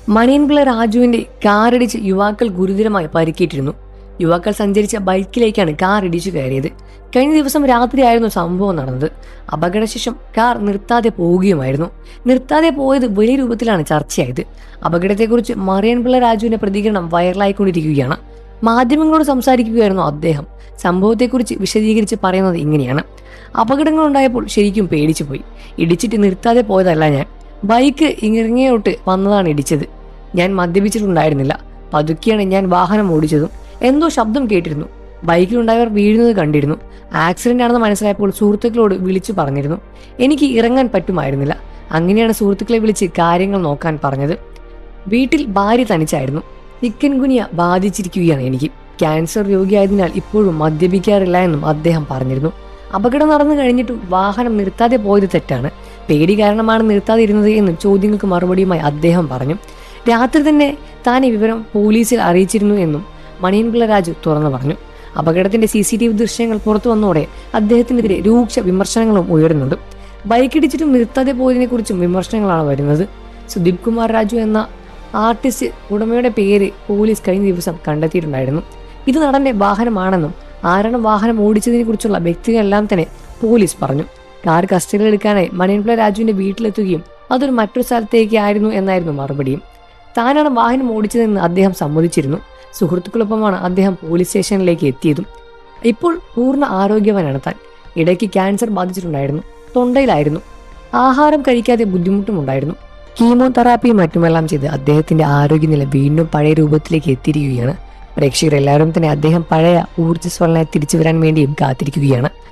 മണിയൻപിള്ള രാജുവിന്റെ കാറിടിച്ച് യുവാക്കൾ ഗുരുതരമായി പരിക്കേറ്റിരുന്നു. യുവാക്കൾ സഞ്ചരിച്ച ബൈക്കിലേക്കാണ് കാർ ഇടിച്ചു കയറിയത്. കഴിഞ്ഞ ദിവസം രാത്രിയായിരുന്നു സംഭവം നടന്നത്. അപകടശേഷം കാർ നിർത്താതെ പോവുകയുമായിരുന്നു. നിർത്താതെ പോയത് വലിയ രൂപത്തിലാണ് ചർച്ചയായത്. അപകടത്തെക്കുറിച്ച് മണിയൻപിള്ള രാജുവിന്റെ പ്രതികരണം വൈറലായിക്കൊണ്ടിരിക്കുകയാണ്. മാധ്യമങ്ങളോട് സംസാരിക്കുകയായിരുന്നു അദ്ദേഹം. സംഭവത്തെക്കുറിച്ച് വിശദീകരിച്ച് പറയുന്നത് ഇങ്ങനെയാണ്: അപകടങ്ങൾ ഉണ്ടായപ്പോൾ ശരിക്കും പേടിച്ചു പോയി. ഇടിച്ചിട്ട് നിർത്താതെ പോയതല്ല ഞാൻ. ബൈക്ക് ഇറങ്ങിയോട്ട് വന്നതാണ് ഇടിച്ചത്. ഞാൻ മദ്യപിച്ചിട്ടുണ്ടായിരുന്നില്ല. പതുക്കെയാണ് ഞാൻ വാഹനം ഓടിച്ചതും. എന്തോ ശബ്ദം കേട്ടിരുന്നു. ബൈക്കിലുണ്ടായവർ വീഴുന്നത് കണ്ടിരുന്നു. ആക്സിഡന്റ് ആണെന്ന് മനസ്സിലായപ്പോൾ സുഹൃത്തുക്കളോട് വിളിച്ചു പറഞ്ഞിരുന്നു. എനിക്ക് ഇറങ്ങാൻ പറ്റുമായിരുന്നില്ല. അങ്ങനെയാണ് സുഹൃത്തുക്കളെ വിളിച്ച് കാര്യങ്ങൾ നോക്കാൻ പറഞ്ഞത്. വീട്ടിൽ ഭാര്യ തനിച്ചായിരുന്നു. ചിക്കൻ ഗുനിയ ബാധിച്ചിരിക്കുകയാണ് എനിക്ക്. ക്യാൻസർ രോഗിയായതിനാൽ ഇപ്പോഴും മദ്യപിക്കാറില്ല എന്നും അദ്ദേഹം പറഞ്ഞിരുന്നു. അപകടം നടന്നു കഴിഞ്ഞിട്ടും വാഹനം നിർത്താതെ പോയത് തെറ്റാണ്. പേടി കാരണമാണ് നിർത്താതെ ഇരുന്നത് എന്നും ചോദ്യങ്ങൾക്ക് മറുപടിയുമായി അദ്ദേഹം പറഞ്ഞു. രാത്രി തന്നെ താൻ ഈ വിവരം പോലീസിൽ അറിയിച്ചിരുന്നു എന്നും മണിയൻപിള്ള രാജു തുറന്നു പറഞ്ഞു. അപകടത്തിന്റെ CCTV ദൃശ്യങ്ങൾ പുറത്തു വന്നതോടെ അദ്ദേഹത്തിനെതിരെ രൂക്ഷ വിമർശനങ്ങളും ഉയരുന്നുണ്ട്. ബൈക്കിടിച്ചിട്ടും നിർത്താതെ പോയതിനെ കുറിച്ചും വിമർശനങ്ങളാണ് വരുന്നത്. സുദീപ് കുമാർ രാജു എന്ന ആർട്ടിസ്റ്റ് ഉടമയുടെ പേര് പോലീസ് കഴിഞ്ഞ ദിവസം കണ്ടെത്തിയിട്ടുണ്ടായിരുന്നു. ഇത് നടന്റെ വാഹനമാണെന്നും ആരാണ് വാഹനം ഓടിച്ചതിനെ കുറിച്ചുള്ള വ്യക്തികളെല്ലാം തന്നെ പോലീസ് പറഞ്ഞു. കാർ കസ്റ്റഡിയിലെടുക്കാനായി മണിയൻപിള്ള രാജുവിന്റെ വീട്ടിലെത്തുകയും അതൊരു മറ്റൊരു സ്ഥലത്തേക്ക് ആയിരുന്നു എന്നായിരുന്നു മറുപടിയും. താനാണ് വാഹനം ഓടിച്ചതെന്ന് അദ്ദേഹം സമ്മതിച്ചിരുന്നു. സുഹൃത്തുക്കളൊപ്പമാണ് അദ്ദേഹം പോലീസ് സ്റ്റേഷനിലേക്ക് എത്തിയതും. ഇപ്പോൾ പൂർണ്ണ ആരോഗ്യവാനാണ് താൻ. ഇടയ്ക്ക് ക്യാൻസർ ബാധിച്ചിട്ടുണ്ടായിരുന്നു. തൊണ്ടയിലായിരുന്നു. ആഹാരം കഴിക്കാതെ ബുദ്ധിമുട്ടുമുണ്ടായിരുന്നു. കീമോതെറാപ്പിയും മറ്റുമെല്ലാം ചെയ്ത് അദ്ദേഹത്തിന്റെ ആരോഗ്യനില വീണ്ടും പഴയ രൂപത്തിലേക്ക് എത്തിയിരിക്കുകയാണ്. പ്രേക്ഷകർ എല്ലാവരും തന്നെ അദ്ദേഹം പഴയ ഊർജ്ജസ്വലനായി തിരിച്ചു വരാൻ വേണ്ടിയും കാത്തിരിക്കുകയാണ്.